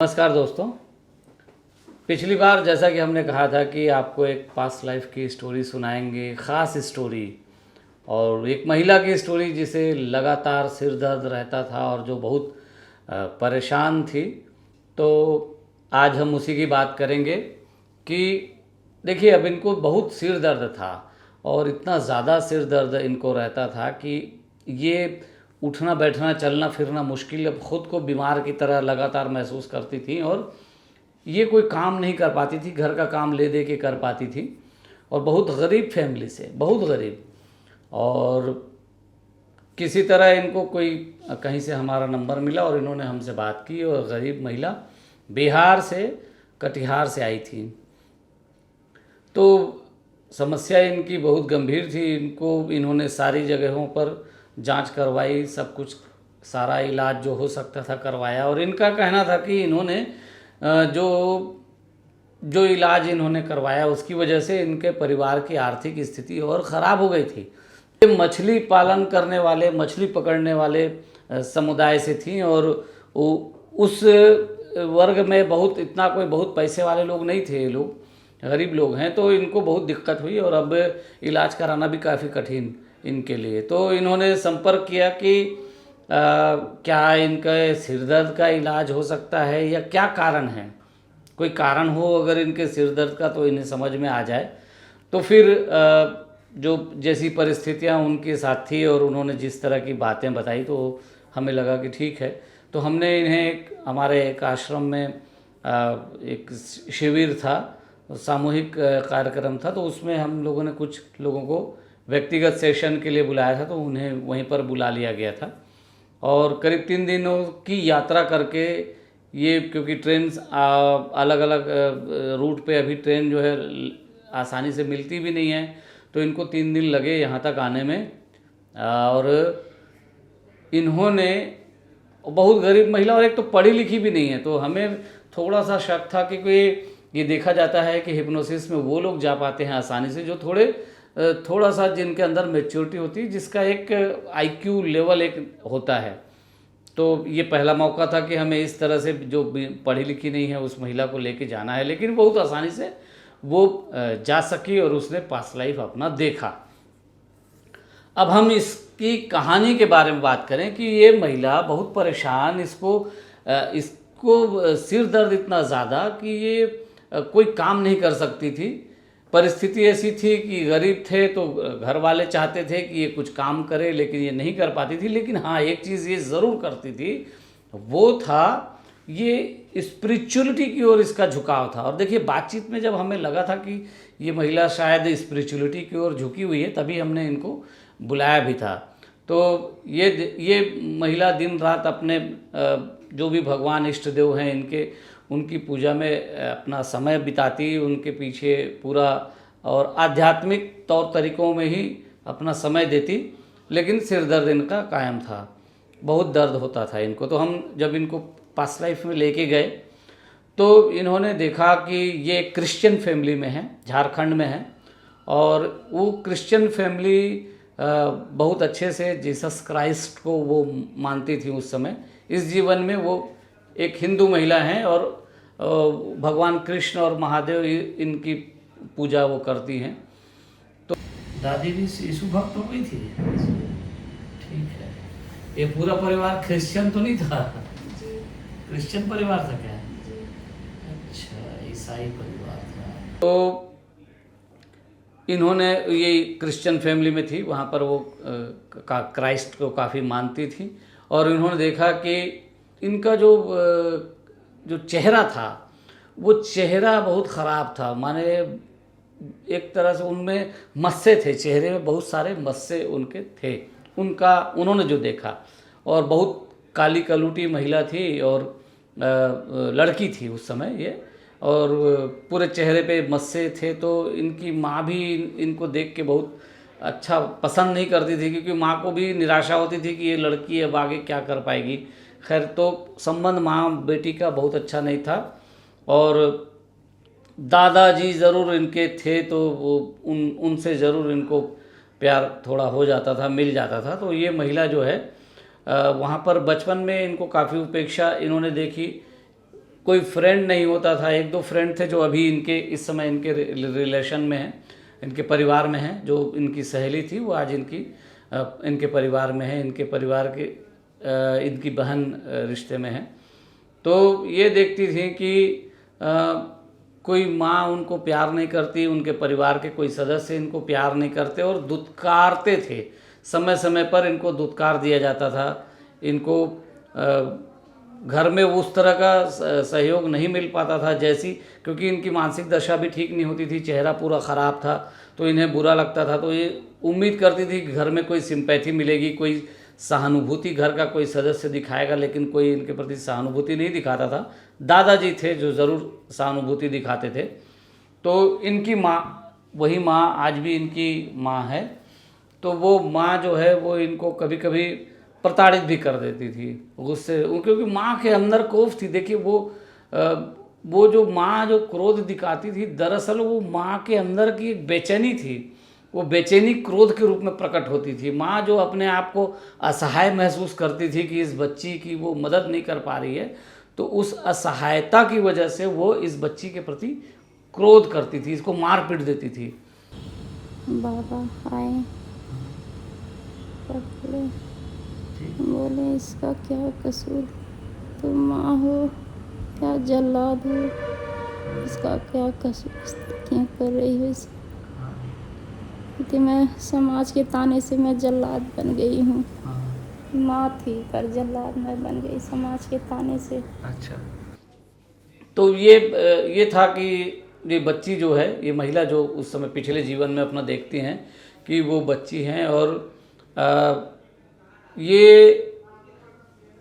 नमस्कार दोस्तों। पिछली बार जैसा कि हमने कहा था कि आपको एक पास्ट लाइफ की स्टोरी सुनाएंगे, ख़ास स्टोरी, और एक महिला की स्टोरी जिसे लगातार सिर दर्द रहता था और जो बहुत परेशान थी। तो आज हम उसी की बात करेंगे कि देखिए, अब इनको बहुत सिर दर्द था और इतना ज़्यादा सिर दर्द इनको रहता था कि ये उठना बैठना चलना फिरना मुश्किल, अब ख़ुद को बीमार की तरह लगातार महसूस करती थी और ये कोई काम नहीं कर पाती थी, घर का काम ले दे के कर पाती थी। और बहुत गरीब फैमिली से, बहुत गरीब, और किसी तरह इनको कोई कहीं से हमारा नंबर मिला और इन्होंने हमसे बात की। और गरीब महिला बिहार से, कटिहार से आई थी। तो समस्या इनकी बहुत गंभीर थी। इन्होंने सारी जगहों पर जांच करवाई, सब कुछ, सारा इलाज जो हो सकता था करवाया। और इनका कहना था कि इन्होंने जो जो इलाज इन्होंने करवाया उसकी वजह से इनके परिवार की आर्थिक स्थिति और ख़राब हो गई थी। ये मछली पालन करने वाले, मछली पकड़ने वाले समुदाय से थी और उस वर्ग में इतना कोई बहुत पैसे वाले लोग नहीं थे। ये लोग गरीब लोग हैं, तो इनको बहुत दिक्कत हुई और अब इलाज कराना भी काफ़ी कठिन इनके लिए। तो इन्होंने संपर्क किया कि क्या इनका सिर दर्द का इलाज हो सकता है या क्या कारण है, कोई कारण हो अगर इनके सिर दर्द का तो इन्हें समझ में आ जाए। तो फिर जो जैसी परिस्थितियां उनके साथ थी और उन्होंने जिस तरह की बातें बताई, तो हमें लगा कि ठीक है। तो हमने इन्हें हमारे एक आश्रम में एक शिविर था, सामूहिक कार्यक्रम था, तो उसमें हम लोगों ने कुछ लोगों को व्यक्तिगत सेशन के लिए बुलाया था, तो उन्हें वहीं पर बुला लिया गया था। और करीब 3 दिनों की यात्रा करके ये, क्योंकि ट्रेन अलग अलग रूट पे अभी ट्रेन जो है आसानी से मिलती भी नहीं है, तो इनको 3 दिन लगे यहाँ तक आने में। और इन्होंने, बहुत गरीब महिला और एक तो पढ़ी लिखी भी नहीं है, तो हमें थोड़ा सा शक था कि कोई, ये देखा जाता है कि हिप्नोसिस में वो लोग जा पाते हैं आसानी से जो थोड़ा सा जिनके अंदर मैच्योरिटी होती है, जिसका एक आईक्यू लेवल एक होता है। तो ये पहला मौका था कि हमें इस तरह से, जो पढ़ी लिखी नहीं है उस महिला को लेके जाना है, लेकिन बहुत आसानी से वो जा सकी और उसने पास्ट लाइफ अपना देखा। अब हम इसकी कहानी के बारे में बात करें कि ये महिला बहुत परेशान, इसको सिर दर्द इतना ज़्यादा कि ये कोई काम नहीं कर सकती थी। परिस्थिति ऐसी थी कि गरीब थे, तो घर वाले चाहते थे कि ये कुछ काम करे, लेकिन ये नहीं कर पाती थी। लेकिन हाँ, एक चीज़ ये ज़रूर करती थी, वो था ये स्पिरिचुअलिटी की ओर इसका झुकाव था। और देखिए, बातचीत में जब हमें लगा था कि ये महिला शायद स्पिरिचुअलिटी की ओर झुकी हुई है, तभी हमने इनको बुलाया भी था। तो ये महिला दिन रात अपने जो भी भगवान इष्ट देव हैं उनकी पूजा में अपना समय बिताती, उनके पीछे पूरा, और आध्यात्मिक तौर तरीक़ों में ही अपना समय देती। लेकिन सिर दर्द इनका कायम था, बहुत दर्द होता था इनको। तो हम जब इनको पास्ट लाइफ में लेके गए, तो इन्होंने देखा कि ये क्रिश्चियन फैमिली में है, झारखंड में है, और वो क्रिश्चियन फैमिली बहुत अच्छे से जीसस क्राइस्ट को वो मानती थी उस समय। इस जीवन में वो एक हिंदू महिला हैं और भगवान कृष्ण और महादेव इनकी पूजा वो करती हैं। तो दादी भी यीशु भक्त हो गई थी। ठीक है। ये पूरा परिवार क्रिश्चियन तो नहीं था? क्रिश्चियन परिवार था क्या? अच्छा, ईसाई परिवार था। तो इन्होंने, ये क्रिश्चियन फैमिली में थी, वहाँ पर वो क्राइस्ट को काफ़ी मानती थी। और इन्होंने देखा कि इनका जो चेहरा था, वो चेहरा बहुत ख़राब था। माने एक तरह से उनमें मस्से थे, चेहरे में बहुत सारे मस्से उनके थे, उन्होंने जो देखा। और बहुत काली कलूटी महिला थी और लड़की थी उस समय ये, और पूरे चेहरे पे मस्से थे। तो इनकी माँ भी इनको देख के बहुत अच्छा पसंद नहीं करती थी, क्योंकि माँ को भी निराशा होती थी कि ये लड़की अब आगे क्या कर पाएगी। खैर, तो संबंध माँ बेटी का बहुत अच्छा नहीं था। और दादाजी ज़रूर इनके थे, तो वो उनसे ज़रूर इनको प्यार थोड़ा हो जाता था, मिल जाता था। तो ये महिला जो है वहाँ पर बचपन में इनको काफ़ी उपेक्षा इन्होंने देखी। कोई फ्रेंड नहीं होता था। एक दो फ्रेंड थे जो अभी इनके इस समय इनके रिलेशन में हैं, इनके परिवार में हैं। जो इनकी सहेली थी वो आज इनके परिवार में है, इनके परिवार के इनकी बहन रिश्ते में है। तो ये देखती थी कि कोई माँ उनको प्यार नहीं करती, उनके परिवार के कोई सदस्य इनको प्यार नहीं करते और दुत्कारते थे। समय समय पर इनको दुत्कार दिया जाता था। इनको घर में उस तरह का सहयोग नहीं मिल पाता था जैसी, क्योंकि इनकी मानसिक दशा भी ठीक नहीं होती थी, चेहरा पूरा ख़राब था, तो इन्हें बुरा लगता था। तो ये उम्मीद करती थी कि घर में कोई सिंपैथी मिलेगी, कोई सहानुभूति घर का कोई सदस्य दिखाएगा, लेकिन कोई इनके प्रति सहानुभूति नहीं दिखाता था। दादाजी थे जो ज़रूर सहानुभूति दिखाते थे। तो इनकी माँ, वही माँ आज भी इनकी माँ है। तो वो माँ जो है वो इनको कभी कभी प्रताड़ित भी कर देती थी गुस्से, क्योंकि माँ के अंदर कोफ थी। देखिए वो जो माँ जो क्रोध दिखाती थी, दरअसल वो माँ के अंदर की एक बेचैनी थी। वो बेचैनी क्रोध के रूप में प्रकट होती थी। माँ जो अपने आप को असहाय महसूस करती थी कि इस बच्ची की वो मदद नहीं कर पा रही है, तो उस असहायता की वजह से वो इस बच्ची के प्रति क्रोध करती थी, इसको मार पीट देती थी। बाबा आए, पकड़े, बोले इसका क्या कसूर, तुम माँ हो क्या जल्लाद हो, इसका क्या कसूर, क्यों कर रही हो इसे। कि मैं समाज के ताने से मैं जल्लाद बन गई हूँ। माँ थी पर जल्लाद मैं बन गई समाज के ताने से। अच्छा, तो ये था कि ये बच्ची जो है, ये महिला जो उस समय पिछले जीवन में अपना देखती हैं कि वो बच्ची हैं और ये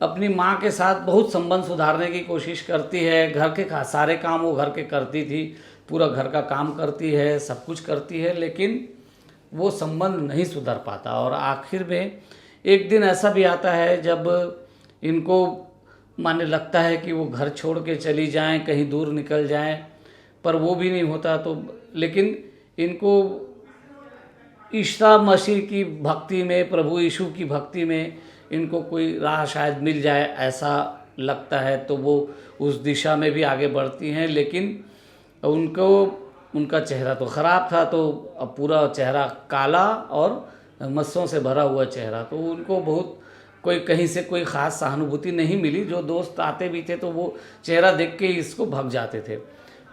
अपनी माँ के साथ बहुत संबंध सुधारने की कोशिश करती है। घर के सारे काम वो घर के करती थी, पूरा घर का काम करती है, सब कुछ करती है, लेकिन वो संबंध नहीं सुधर पाता। और आखिर में एक दिन ऐसा भी आता है जब इनको माने लगता है कि वो घर छोड़ के चली जाएं, कहीं दूर निकल जाएं, पर वो भी नहीं होता। तो लेकिन इनको ईसा मसीह की भक्ति में, प्रभु यीशु की भक्ति में इनको कोई राह शायद मिल जाए ऐसा लगता है, तो वो उस दिशा में भी आगे बढ़ती हैं। लेकिन उनका चेहरा तो ख़राब था, तो अब पूरा चेहरा काला और मस्सों से भरा हुआ चेहरा, तो उनको बहुत कोई कहीं से कोई ख़ास सहानुभूति नहीं मिली। जो दोस्त आते भी थे तो वो चेहरा देख के इसको भाग जाते थे।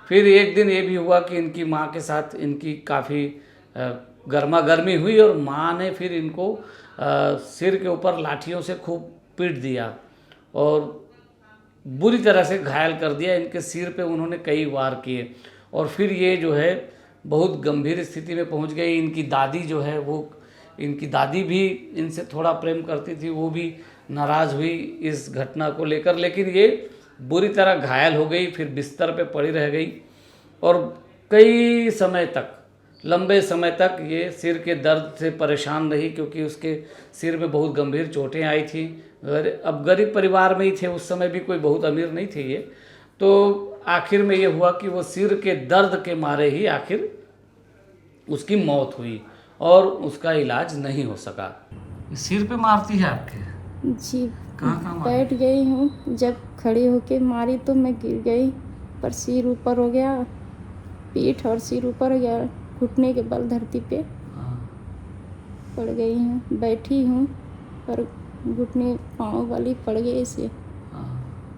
फिर एक दिन ये भी हुआ कि इनकी माँ के साथ इनकी काफ़ी गर्मा गर्मी हुई और माँ ने फिर इनको सिर के ऊपर लाठियों से खूब पीट दिया और बुरी तरह से घायल कर दिया। इनके सिर पे उन्होंने कई वार किए और फिर ये जो है बहुत गंभीर स्थिति में पहुंच गई। इनकी दादी जो है वो, इनकी दादी भी इनसे थोड़ा प्रेम करती थी, वो भी नाराज़ हुई इस घटना को लेकर, लेकिन ये बुरी तरह घायल हो गई, फिर बिस्तर पे पड़ी रह गई और कई समय तक, लंबे समय तक ये सिर के दर्द से परेशान रही, क्योंकि उसके सिर में बहुत गंभीर चोटें आई थी। अब गरीब परिवार में ही थे उस समय, भी कोई बहुत अमीर नहीं थे ये। तो आखिर में ये हुआ कि वो सिर के दर्द के मारे ही आखिर उसकी मौत हुई और उसका इलाज नहीं हो सका। सिर पे मारती है आपके? जी, कहाँ बैठ गई हूँ, जब खड़ी होके मारी तो मैं गिर गई, पर सिर ऊपर हो गया, पीठ और सिर ऊपर हो गया, घुटने के बल धरती पे पड़ गई हूँ। बैठी हूँ पर घुटने पाँव वाली पड़ गई से,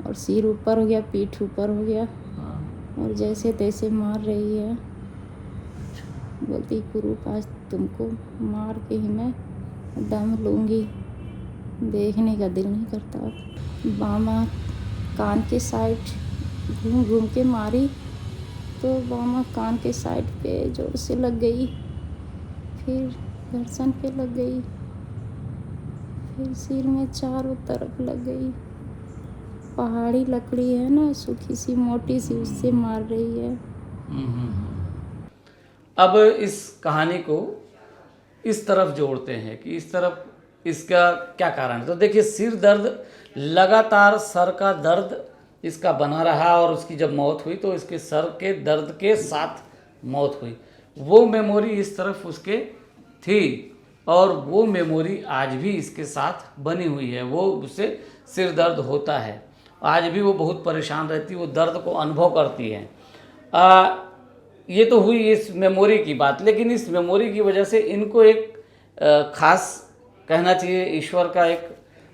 और सिर ऊपर हो गया, पीठ ऊपर हो गया, और जैसे तैसे मार रही है। बोलती कुरूप आज तुमको मार के ही मैं दम लूँगी, देखने का दिल नहीं करता। बामा कान के साइड घूम घूम के मारी तो बामा कान के साइड पे जोर से लग गई, फिर गर्दन पे लग गई, फिर सिर में चारों तरफ लग गई। पहाड़ी लकड़ी है ना, सूखी सी मोटी सी, उससे मार रही है। अब इस कहानी को इस तरफ जोड़ते हैं कि इस तरफ इसका क्या कारण है। तो देखिए, सिर दर्द लगातार, सर का दर्द इसका बना रहा और उसकी जब मौत हुई तो इसके सर के दर्द के साथ मौत हुई। वो मेमोरी इस तरफ उसके थी और वो मेमोरी आज भी इसके साथ बनी हुई है, वो उससे सिर दर्द होता है। आज भी वो बहुत परेशान रहती है, वो दर्द को अनुभव करती हैं। ये तो हुई इस मेमोरी की बात, लेकिन इस मेमोरी की वजह से इनको एक खास कहना चाहिए ईश्वर का एक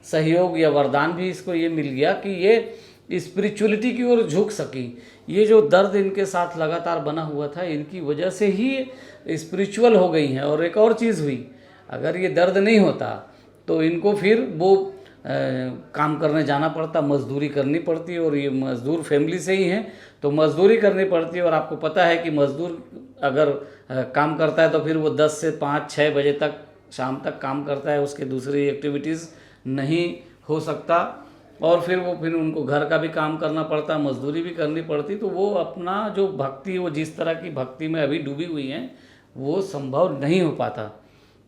सहयोग या वरदान भी इसको ये मिल गया कि ये स्पिरिचुअलिटी की ओर झुक सकी। ये जो दर्द इनके साथ लगातार बना हुआ था, इनकी वजह से ही स्पिरिचुअल हो गई हैं। और एक और चीज़ हुई, अगर ये दर्द नहीं होता तो इनको फिर वो काम करने जाना पड़ता, मजदूरी करनी पड़ती, और ये मजदूर फैमिली से ही हैं तो मजदूरी करनी पड़ती है। और आपको पता है कि मजदूर अगर काम करता है तो फिर वो 10 से 5-6 बजे तक शाम तक काम करता है, उसके दूसरी एक्टिविटीज़ नहीं हो सकता, और फिर उनको घर का भी काम करना पड़ता, मजदूरी भी करनी पड़ती। तो वो अपना जो भक्ति, वो जिस तरह की भक्ति में अभी डूबी हुई हैं, वो संभव नहीं हो पाता।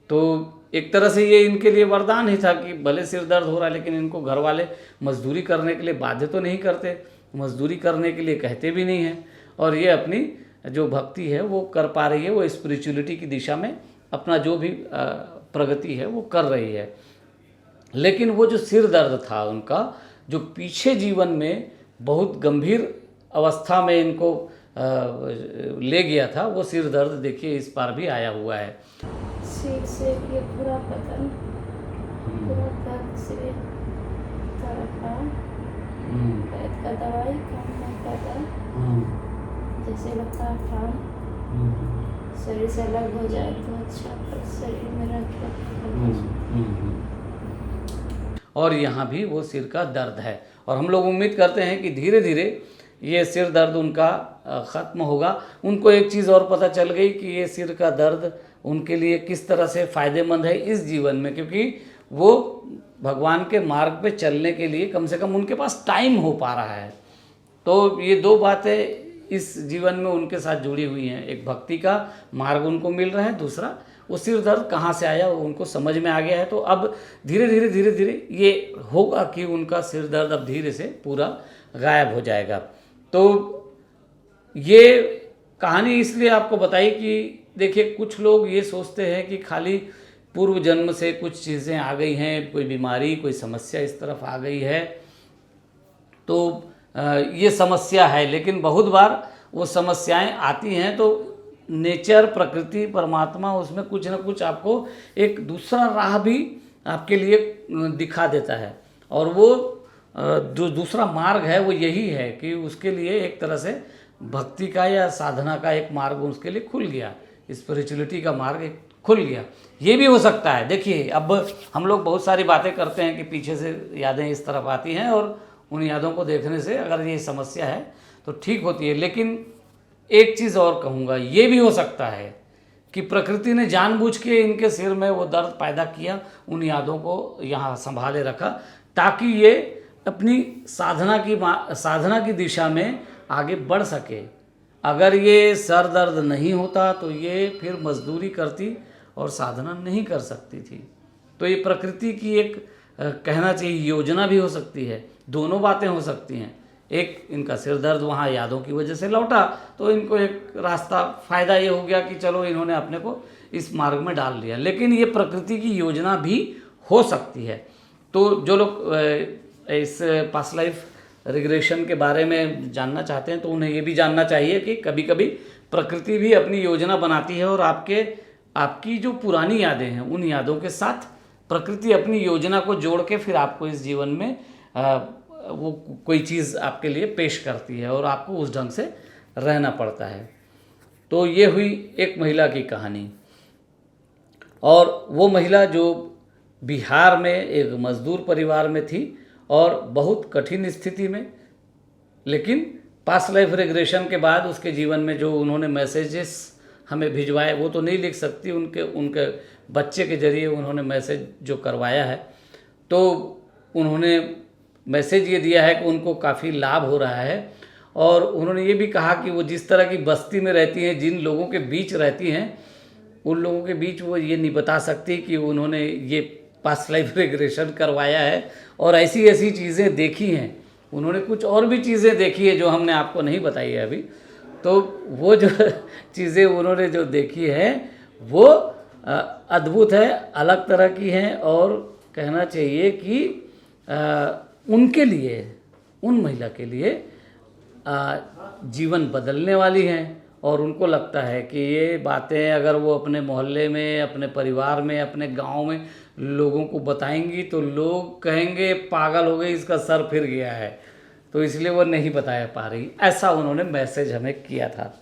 तो एक तरह से ये इनके लिए वरदान ही था कि भले सिर दर्द हो रहा है लेकिन इनको घर वाले मजदूरी करने के लिए बाध्य तो नहीं करते, मजदूरी करने के लिए कहते भी नहीं हैं, और ये अपनी जो भक्ति है वो कर पा रही है, वो स्पिरिचुअलिटी की दिशा में अपना जो भी प्रगति है वो कर रही है। लेकिन वो जो सिर दर्द था उनका, जो पीछे जीवन में बहुत गंभीर अवस्था में इनको ले गया था, वो सिर दर्द देखिए इस बार भी आया हुआ है। सिर से ये पूरा बदन पूरा दर्द से तरफा पेट का दवाई काम नहीं करता, जैसे लगता है काम शरीर से अलग हो जाए तो अच्छा, पर शरीर में रख और यहाँ भी वो सिर का दर्द है, और हम लोग उम्मीद करते हैं कि धीरे धीरे ये सिर दर्द उनका ख़त्म होगा। उनको एक चीज़ और पता चल गई कि ये सिर का दर्द उनके लिए किस तरह से फ़ायदेमंद है इस जीवन में, क्योंकि वो भगवान के मार्ग पे चलने के लिए कम से कम उनके पास टाइम हो पा रहा है। तो ये दो बातें इस जीवन में उनके साथ जुड़ी हुई हैं, एक भक्ति का मार्ग उनको मिल रहा है, दूसरा वो सिर दर्द कहाँ से आया वो उनको समझ में आ गया है। तो अब धीरे धीरे ये होगा कि उनका सिर दर्द अब धीरे से पूरा गायब हो जाएगा। तो ये कहानी इसलिए आपको बताई कि देखिए, कुछ लोग ये सोचते हैं कि खाली पूर्व जन्म से कुछ चीज़ें आ गई हैं, कोई बीमारी कोई समस्या इस तरफ आ गई है तो ये समस्या है। लेकिन बहुत बार वो समस्याएं आती हैं तो नेचर, प्रकृति, परमात्मा उसमें कुछ ना कुछ आपको एक दूसरा राह भी आपके लिए दिखा देता है, और वो जो दूसरा मार्ग है वो यही है कि उसके लिए एक तरह से भक्ति का या साधना का एक मार्ग उसके लिए खुल गया, स्पिरिचुअलिटी का मार्ग एक खुल गया। ये भी हो सकता है। देखिए, अब हम लोग बहुत सारी बातें करते हैं कि पीछे से यादें इस तरफ आती हैं, और उन यादों को देखने से अगर ये समस्या है तो ठीक होती है। लेकिन एक चीज़ और कहूँगा, ये भी हो सकता है कि प्रकृति ने जानबूझ के इनके सिर में वो दर्द पैदा किया, उन यादों को यहाँ संभाले रखा, ताकि ये अपनी साधना की दिशा में आगे बढ़ सके। अगर ये सर दर्द नहीं होता तो ये फिर मजदूरी करती और साधना नहीं कर सकती थी। तो ये प्रकृति की एक कहना चाहिए योजना भी हो सकती है, दोनों बातें हो सकती हैं। एक, इनका सिर दर्द वहाँ यादों की वजह से लौटा तो इनको एक रास्ता, फ़ायदा ये हो गया कि चलो इन्होंने अपने को इस मार्ग में डाल लिया। लेकिन ये प्रकृति की योजना भी हो सकती है। तो जो लोग इस पास्ट लाइफ रिग्रेशन के बारे में जानना चाहते हैं तो उन्हें ये भी जानना चाहिए कि कभी कभी प्रकृति भी अपनी योजना बनाती है, और आपकी जो पुरानी यादें हैं उन यादों के साथ प्रकृति अपनी योजना को जोड़ के फिर आपको इस जीवन में वो कोई चीज़ आपके लिए पेश करती है और आपको उस ढंग से रहना पड़ता है। तो ये हुई एक महिला की कहानी, और वो महिला जो बिहार में एक मजदूर परिवार में थी और बहुत कठिन स्थिति में, लेकिन पास्ट लाइफ रिग्रेशन के बाद उसके जीवन में जो उन्होंने मैसेजेस हमें भिजवाए वो तो नहीं लिख सकती, उनके बच्चे के जरिए उन्होंने मैसेज जो करवाया है, तो उन्होंने मैसेज ये दिया है कि उनको काफ़ी लाभ हो रहा है। और उन्होंने ये भी कहा कि वो जिस तरह की बस्ती में रहती हैं, जिन लोगों के बीच रहती हैं, उन लोगों के बीच वो ये नहीं बता सकती कि उन्होंने ये पास्ट लाइफ रिग्रेशन करवाया है और ऐसी ऐसी चीज़ें देखी हैं। उन्होंने कुछ और भी चीज़ें देखी है जो हमने आपको नहीं बताई है अभी। तो वो जो चीज़ें उन्होंने जो देखी है वो अद्भुत है, अलग तरह की हैं, और कहना चाहिए कि उनके लिए उन महिला के लिए जीवन बदलने वाली हैं। और उनको लगता है कि ये बातें अगर वो अपने मोहल्ले में, अपने परिवार में, अपने गांव में लोगों को बताएंगी तो लोग कहेंगे पागल हो गई, इसका सर फिर गया है, तो इसलिए वो नहीं बता पा रही। ऐसा उन्होंने मैसेज हमें किया था।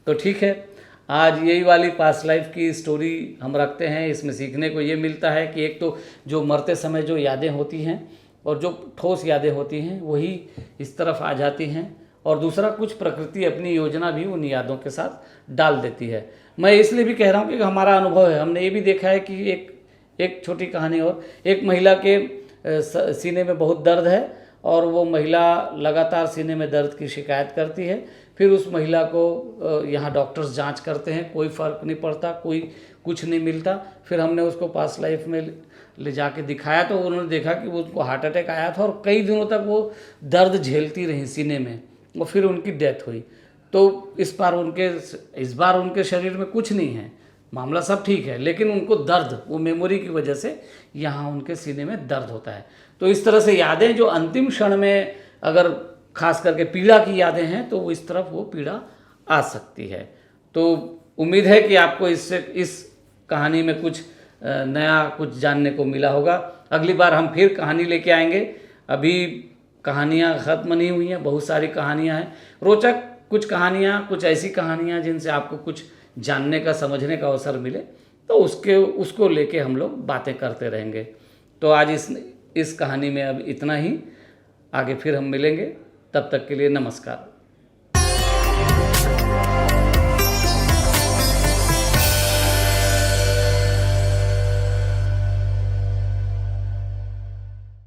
तो ठीक है, आज यही वाली पास्ट लाइफ की स्टोरी हम रखते हैं। इसमें सीखने को ये मिलता है कि एक तो जो मरते समय जो यादें होती हैं और जो ठोस यादें होती हैं वही इस तरफ आ जाती हैं, और दूसरा कुछ प्रकृति अपनी योजना भी उन यादों के साथ डाल देती है। मैं इसलिए भी कह रहा हूँ कि हमारा अनुभव है, हमने ये भी देखा है कि एक छोटी कहानी और, एक महिला के सीने में बहुत दर्द है और वो महिला लगातार सीने में दर्द की शिकायत करती है। फिर उस महिला को यहाँ डॉक्टर्स जांच करते हैं, कोई फ़र्क नहीं पड़ता, कोई कुछ नहीं मिलता। फिर हमने उसको पास्ट लाइफ में ले जाके दिखाया तो उन्होंने देखा कि उसको हार्ट अटैक आया था और कई दिनों तक वो दर्द झेलती रही सीने में, और फिर उनकी डेथ हुई। तो इस बार उनके शरीर में कुछ नहीं है, मामला सब ठीक है, लेकिन उनको दर्द, वो मेमोरी की वजह से यहाँ उनके सीने में दर्द होता है। तो इस तरह से यादें जो अंतिम क्षण में, अगर खास करके पीड़ा की यादें हैं, तो इस तरफ वो पीड़ा आ सकती है। तो उम्मीद है कि आपको इस कहानी में कुछ नया कुछ जानने को मिला होगा। अगली बार हम फिर कहानी लेके आएंगे। अभी कहानियाँ ख़त्म नहीं हुई हैं, बहुत सारी कहानियाँ हैं, रोचक कुछ कहानियाँ, कुछ ऐसी कहानियाँ जिनसे आपको कुछ जानने का, समझने का अवसर मिले, तो उसको लेके हम लोग बातें करते रहेंगे। तो आज इस कहानी में अब इतना ही, आगे फिर हम मिलेंगे। तब तक के लिए नमस्कार।